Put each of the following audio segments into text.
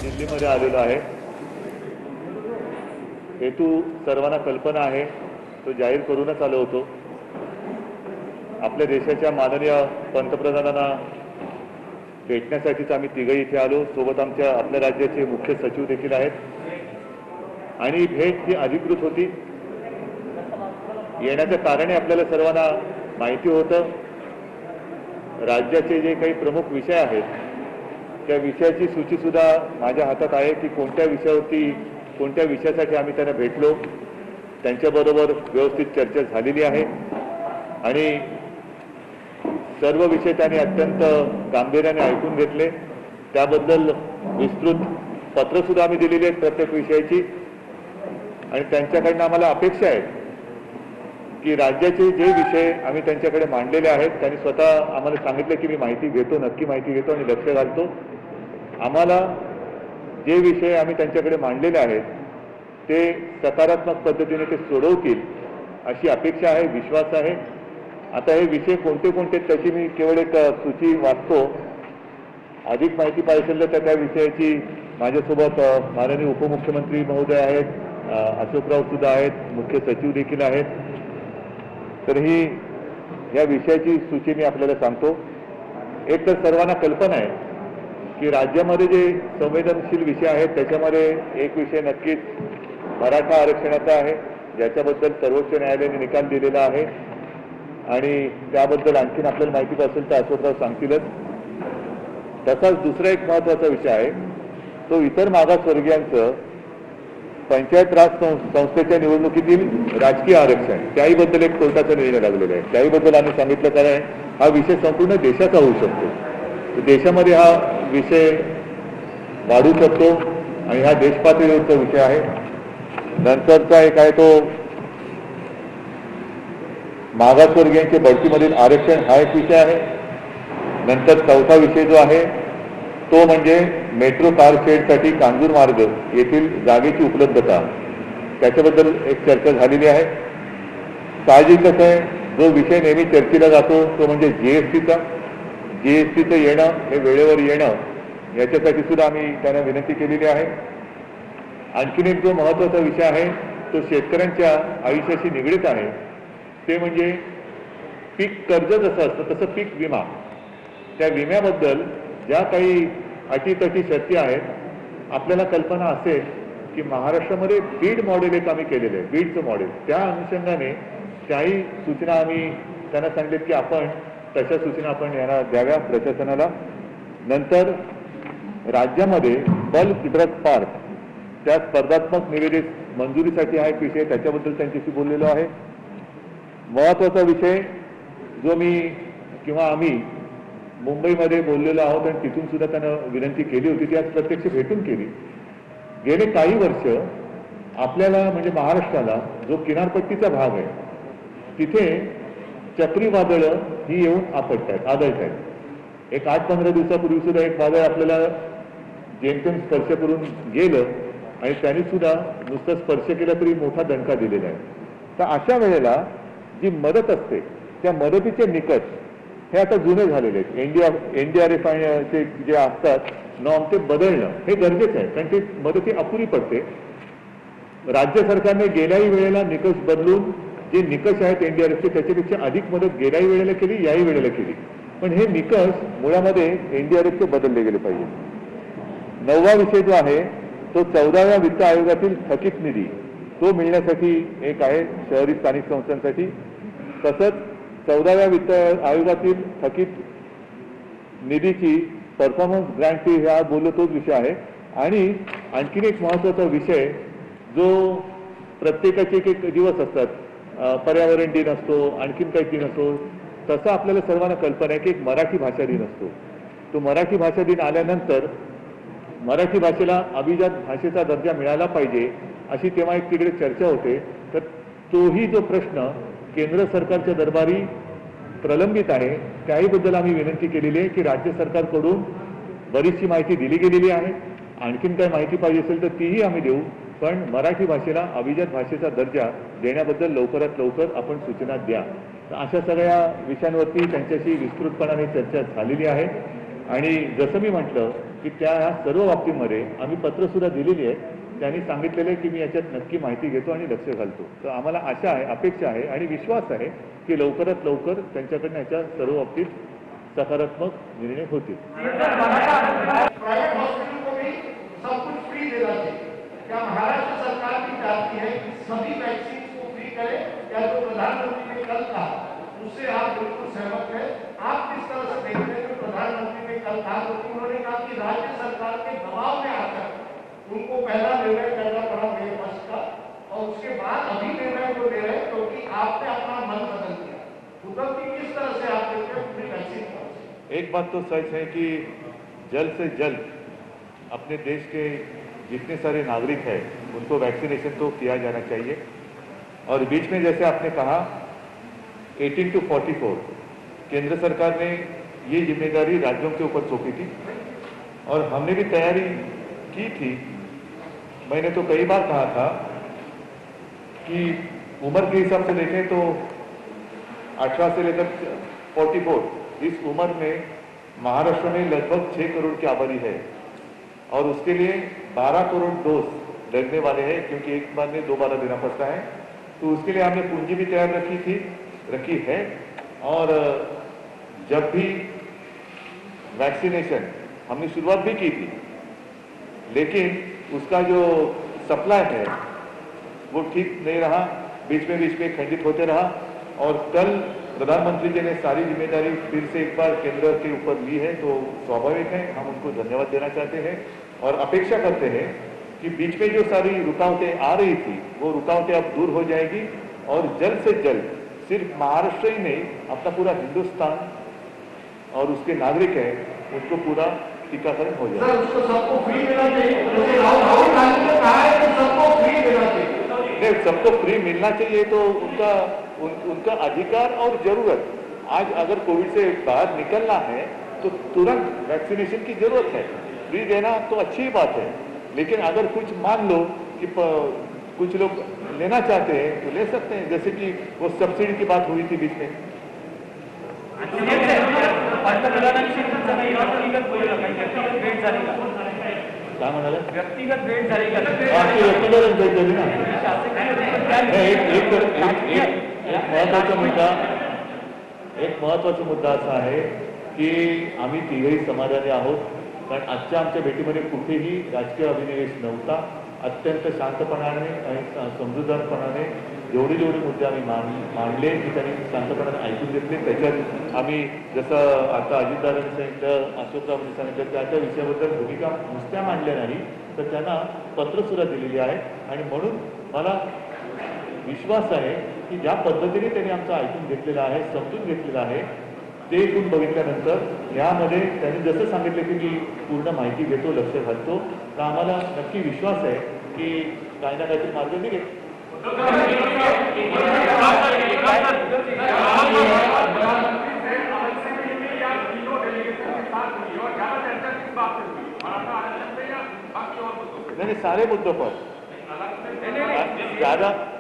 दिल्लीमध्ये आलेलो आहे। हेतू सर्वांना कल्पना आहे, तो जाहीर करूनच आलो होतो। आपल्या देशाच्या माननीय पंतप्रधानांना भेटण्यासाठीच आम्ही तिघही इथे आलो। सोबत आपल्या राज्याचे मुख्य सचिव देखील आहेत आणि भेट ही अधिकृत होती। येण्याचं कारण आपल्याला सर्वांना माहिती होतं। राज्याचे जे काही प्रमुख विषय आहेत त्या विषयाची सूची सुद्धा माझ्या हातात आहे की कोणत्या विषयावरती कोणत्या विषयासाठी आम्ही त्यांना भेटलो। त्यांच्याबरोबर व्यवस्थित चर्चा झालेली आहे आणि सर्व विषय त्यांनी अत्यंत गांभीर्याने ऐकून घेतले। त्याबद्दल विस्तृत पत्र सुद्धा आम्ही दिलेली आहेत प्रत्येक विषयाची आणि त्यांच्याकडनं आम्हाला अपेक्षा आहे की राज्याचे जे विषय आम्ही त्यांच्याकडे मांडलेले आहेत त्यांनी स्वतः आम्हाला सांगितलं की मी माहिती घेतो, नक्की माहिती घेतो आणि लक्ष घालतो। आम्हाला जे विषय आम्ही त्यांच्याकडे मांडलेले आहेत ते सकारात्मक पद्धतीने ते सोडवतील अशी अपेक्षा आहे, विश्वास आहे। आता हे विषय कोणते कोणते त्याची मी केवळ एक सूची वाचतो। अधिक माहिती पाहिजे तर त्या विषयाची माझ्यासोबत माननीय उपमुख्यमंत्री महोदय आहेत, अशोकराव सुद्धा आहेत, मुख्य सचिव देखील आहेत। तर ही या विषयाची सूची मी आपल्याला सांगतो। एक तर सर्वांना कल्पना आहे की राज्यामध्ये जे संवेदनशील विषय आहेत त्याच्यामध्ये एक विषय नक्कीच मराठा आरक्षणाचा आहे, ज्याच्याबद्दल सर्वोच्च न्यायालयाने निकाल दिलेला आहे आणि त्याबद्दल आणखीन आपल्याला माहिती असेल तर अशोकराव सांगतीलच। तसाच दुसरा एक महत्त्वाचा विषय आहे तो इतर मागासवर्गीयांचं पंचायत राज संस्थेच्या निवडणुकीतील राजकीय आरक्षण त्याहीबद्दल एक कोर्टाचा निर्णय लागलेला आहे। त्याहीबद्दल आम्ही सांगितलं कारण हा विषय संपूर्ण देशाचा होऊ शकतो। देशामध्ये हा विषय वाढू शकतो आणि हा देशपातळीवरचा विषय आहे। नंतरचा एक आहे तो मागासवर्गीयांच्या बढतीमधील आरक्षण हा एक विषय आहे। नंतर चौथा विषय जो आहे तो म्हणजे मेट्रो कार शेडसाठी कांजूरमार्ग येथील जागेची उपलब्धता, त्याच्याबद्दल एक चर्चा झालेली आहे। साहजिकच आहे जो विषय नेहमी चर्चेला जातो तो म्हणजे जीएसटीचं येणं, हे वेळेवर येणं, याच्यासाठी सुद्धा आम्ही त्यांना विनंती केलेली आहे। आणखीन एक जो महत्त्वाचा विषय आहे तो शेतकऱ्यांच्या आयुष्याशी निगडीत आहे, ते म्हणजे पीक कर्ज जसं असतं तसं पीक विमा। त्या विम्याबद्दल ज्या काही अटीतटी शर्ती आहेत, आपल्याला कल्पना असेल की महाराष्ट्रामध्ये बीड मॉडेल एक आम्ही केलेलं आहे, बीडचं मॉडेल। त्या अनुषंगाने त्याही सूचना आम्ही त्यांना सांगितल्यात की आपण तशा सूचना आपण यांना द्याव्या प्रशासनाला। नंतर राज्यामध्ये बल्क ड्रग पार्क त्या स्पर्धात्मक निविदेत मंजुरीसाठी हा एक विषय, त्याच्याबद्दल त्यांच्याशी बोललेलो आहे। महत्त्वाचा विषय जो मी किंवा आम्ही मुंबईमध्ये बोललेलो आहोत आणि तिथून सुद्धा त्यांना विनंती केली होती ती आज प्रत्यक्ष भेटून केली। गेले काही वर्ष आपल्याला म्हणजे महाराष्ट्राला जो किनारपट्टीचा भाग आहे तिथे चक्रीवादळं ही येऊन आदळत आहेत। एक 8-15 दिवसापूर्वी सुद्धा एक वादळ आपल्याला जेमतेम स्पर्श करून गेलं आणि त्यांनी सुद्धा नुसतं स्पर्श केला तरी मोठा दणका दिलेला आहे। तर अशा वेळेला जी मदत असते त्या मदतीचे निकष हे आता जुने झालेले आहेत। NDRF चे जे असतात नॉर्म ते बदलणं हे गरजेचं आहे, कारण ती मदती अपुरी पडते। राज्य सरकारने गेल्याही वेळेला निकष बदलून जे निकष आहेत NDRFचे त्याच्यापेक्षा अधिक मदत गेल्याही वेळेला केली, याही वेळेला केली, पण हे निकष मुळामध्ये NDRFचे बदलले गेले पाहिजे। 9वा विषय जो आहे तो 14व्या वित्त आयोगातील थकीत निधी तो मिळण्यासाठी एक आहे शहरी स्थानिक संस्थांसाठी। तसंच 14व्या वित्त आयोगातील थकीत निधीची परफॉर्मन्स ग्रँटी हा बोललो तोच विषय आहे। आणि आणखीन एक महत्त्वाचा विषय जो प्रत्येकाचे एक दिवस असतात, पर्यावरण दिन असतो, आणखीन काही दिन असतो, तसं आपल्याला सर्वांना कल्पना आहे की एक मराठी भाषा दिन असतो। तो मराठी भाषा दिन आल्यानंतर मराठी भाषेला अभिजात भाषेचा दर्जा मिळाला पाहिजे अशी तेव्हा एक तिकडे चर्चा होते। तर तोही जो प्रश्न केंद्र सरकारच्या दरबारी प्रलंबित आहे त्याहीबद्दल आम्ही विनंती केलेली आहे की राज्य सरकारकडून बरीचशी माहिती दिली गेलेली आहे, आणखीन काही माहिती पाहिजे असेल तर तीही आम्ही देऊ, पण मराठी भाषेला अभिजात भाषेचा दर्जा देण्याबद्दल लवकरात लवकर आपण सूचना द्या। तर अशा सगळ्या विषयांवरती त्यांच्याशी विस्तृतपणाने चर्चा झालेली आहे। आणि जसं मी म्हटलं की त्या ह्या सर्व बाबतीमध्ये आम्ही पत्रसुद्धा दिलेली आहे. त्यांनी सांगितलेलं आहे की मी याच्यात नक्की माहिती घेतो आणि लक्ष घालतो. तर आम्हाला आशा आहे, अपेक्षा आहे आणि विश्वास आहे की लवकरात लवकर त्यांच्याकडनं याच्या सर्व बाबतीत सकारात्मक निर्णय होतील. प्राइवेट हॉस्पिटल को भी सब कुछ फ्री देना चाहिए। क्या महाराष्ट्र सरकार भी चाहती है कि सभी वैक्सीन को फ्री करे? क्या जो प्रधानमंत्री ने कल कहा उससे आप बिल्कुल सहमत हैं? आप किस तरह से देखते हैं जो प्रधानमंत्री ने कल कहा? क्योंकि उन्होंने कहा कि राज्य सरकार के दबाव में आकर उनको पहला निर्णय करना पड़ा मेरे पक्ष का और उसके बाद अभी निर्णय को दे रहे हैं क्योंकि आपने अपना मन बदल दिया। उद्धव जी किस तरह से आप देखते हैं पूरी वैक्सीन पर? एक बात तो सच है कि जल्द से जल्द अपने देश के जितने सारे नागरिक हैं उनको वैक्सीनेशन तो किया जाना चाहिए। और बीच में जैसे आपने कहा 18 to 44 केंद्र सरकार ने ये जिम्मेदारी राज्यों के ऊपर सौंपी थी और हमने भी तैयारी की थी। मैंने तो कई बार कहा था कि उम्र के हिसाब से देखें तो 18 से लेकर 44 इस उम्र में महाराष्ट्र में लगभग 6 करोड़ की आबादी है और उसके लिए 12 करोड़ डोज लगने वाले हैं, क्योंकि एक बार में 2 बार देना पड़ता है। तो उसके लिए हमने पूंजी भी तैयार रखी है और जब भी वैक्सीनेशन हमने शुरुआत भी की थी, लेकिन उसका जो सप्लाई है वो ठीक नहीं रहा, बीच में खंडित होते रहा और कल प्रधानमंत्री जी ने सारी जिम्मेदारी फिर से एक बार केंद्र के ऊपर ली है, तो स्वाभाविक है हम उनको धन्यवाद देना चाहते हैं और अपेक्षा करते हैं कि बीच में जो सारी रुकावटें आ रही थी वो रुकावटें अब दूर हो जाएगी और जल्द से जल्द सिर्फ महाराष्ट्र ही नहीं अपना पूरा हिंदुस्तान और उसके नागरिक हैं उनको पूरा टीकाकरण हो जाएगा। सर उसको सबको फ्री देना चाहिए, राहुल गांधी ने कहा है कि सबको फ्री देना चाहिए। नहीं, सबको फ्री मिलना चाहिए तो उनका अधिकार और जरूरत। आज अगर कोविड से बाहर निकलना है तो तुरंत वैक्सीनेशन की जरूरत है। फ्री देना तो अच्छी बात है, लेकिन अगर कुछ मान लो कि कुछ लोग लेना चाहते हैं तो ले सकते हैं, जैसे कि वो सब्सिडी की बात हुई थी बीच में। काय म्हणाले? व्यक्तिगत भेट झाली का? व्यक्तिगत भेट झाली ना। एक महत्वाचा मुद्दा असा आहे की आम्ही तिघही समाधानी आहोत, कारण आजच्या आमच्या भेटीमध्ये कुठेही राजकीय अभिनिवेश नव्हता। अत्यंत शांतपणाने आणि समजूतदारपणाने जेवढे मुद्दे आम्ही मांडले की त्यांनी शांतपणाने ऐकून घेतले। त्याच्यात आम्ही जसं आता अजितदारांनी सांगितलं, अशोकरावांनी सांगितलं, त्या विषयाबद्दल भूमिका नुसत्या मांडल्या नाही तर त्यांना पत्रसुद्धा दिलेली आहे आणि म्हणून मला विश्वास आहे की ज्या पद्धतीने त्यांनी आमचं ऐकून घेतलेलं आहे, समजून घेतलेलं आहे, ते ऐकून बघितल्यानंतर यामध्ये त्यांनी जसं सांगितलं की मी पूर्ण माहिती घेतो, लक्ष घालतो, तर आम्हाला नक्की विश्वास आहे की काही ना काहीतरी मार्ग निघेल। नहीं, सारे मुद्दों पर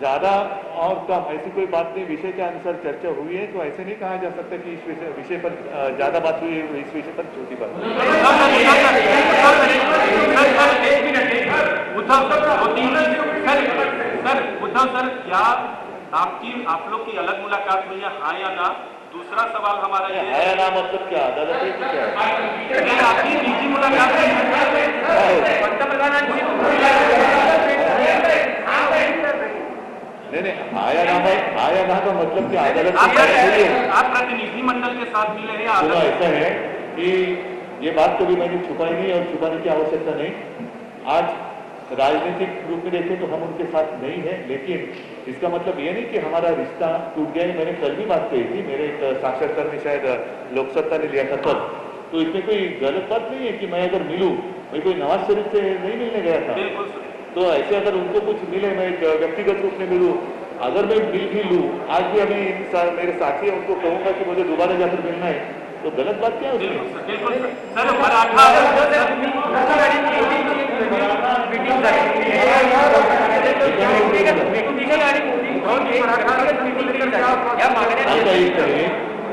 ज्यादा और कम ऐसी कोई बात नहीं, विषय के अनुसार चर्चा हुई है, तो ऐसे नहीं कहा जा सकता कि इस विषय पर ज्यादा बात हुई है, इस विषय पर छोटी बात। उद्धव सर, क्या आप लोग की अलग मुलाकात हुई है, हाँ या ना? दूसरा सवाल हमारा ये है ना, मतलब क्या अदालत है कि क्या है? आपकी निजी मुलाकात पंतप्रधानांची नहीं, आया ना का मतलब क्या अदालत? आप प्रतिनिधिमंडल के साथ मिले हैं? ऐसा है कि ये बात कभी मैंने छुपाई नहीं और छुपाने की आवश्यकता नहीं। आज राजनीतिक रूप में देखें तो हम उनके साथ नहीं है, लेकिन इसका मतलब ये नहीं कि हमारा रिश्ता टूट गया। मैंने कल भी बात कही थी, मेरे एक साक्षात्कार में शायद लोकसत्ता ने लिया था तब, तो इसमें कोई गलत बात नहीं है कि मैं अगर मिलूं, मैं कोई नवाज शरीफ से नहीं मिलने गया था, तो ऐसे अगर उनको कुछ मिले, मैं व्यक्तिगत रूप में मिलूं, अगर मैं मिल भी लूं, आज भी अभी मेरे साथी है उनको कहूंगा कि मुझे दोबारा जाकर मिलना है, तो गलत बात क्या है उसमें?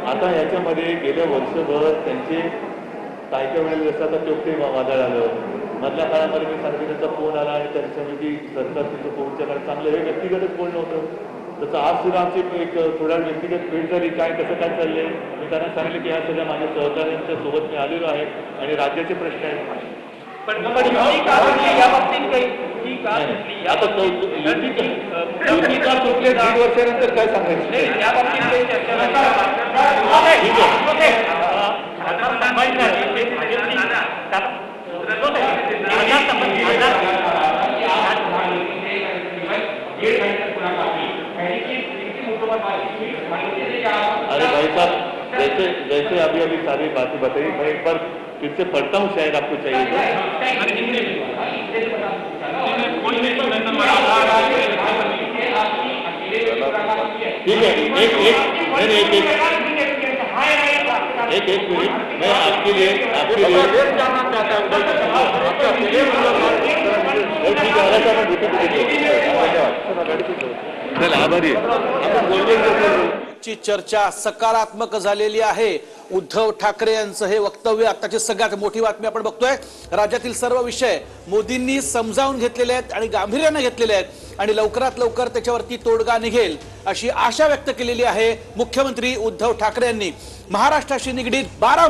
आता याच्यामध्ये गेल्या वर्षभर त्यांचे काही काही वेळेला जसं आता तेवढे वादळ आलं, मधल्या काळामध्ये मी सांगितलं त्यांचा फोन आला आणि त्यांच्यामध्ये की सरकार तिचं कोविडच्या काळात चांगलं, हे व्यक्तिगतच बोलणं होतं. तसं आज सुद्धा आमची एक थोड्या व्यक्तिगत भेट झाली, काय कसं काय चाललंय. मी त्यांना सांगितलं की ह्या सगळ्या माझ्या सहकाऱ्यांच्या सोबत मी आलेलो आहे आणि राज्याचे प्रश्न आहेत. पण युती का तुटली या बाबतीत काही युती का तुटली या आता युती का तुटले 1.5 वर्षानंतर काय सांगायचं. नाही या बाबतीत काही चर्चा नाही. ठीक आहे. अरे भाई साहब, जैसे जैसे अभी अभी सारी बातें बताई, मैं एक बार फिर से पढ़ता हूँ, शायद आपको चाहिए ठीक है. एक मिनट, मैं आपके लिए जानना चाहता हूँ. आभारी ची चर्चा सकारात्मक झालेली आहे. उद्धव ठाकरे यांचं हे वक्तव्य आताची सगळ्यात मोठी बातमी आपण बघतोय. राज्यातील सर्व विषय मोदींनी समजावून घेतलेले आहेत आणि गांभीर्याने घेतलेले आहेत आणि लवकरात लवकर त्याच्यावरती तोडगा निघेल अशी आशा व्यक्त केलेली आहे मुख्यमंत्री उद्धव ठाकरे यांनी. महाराष्ट्राशी निगडीत 12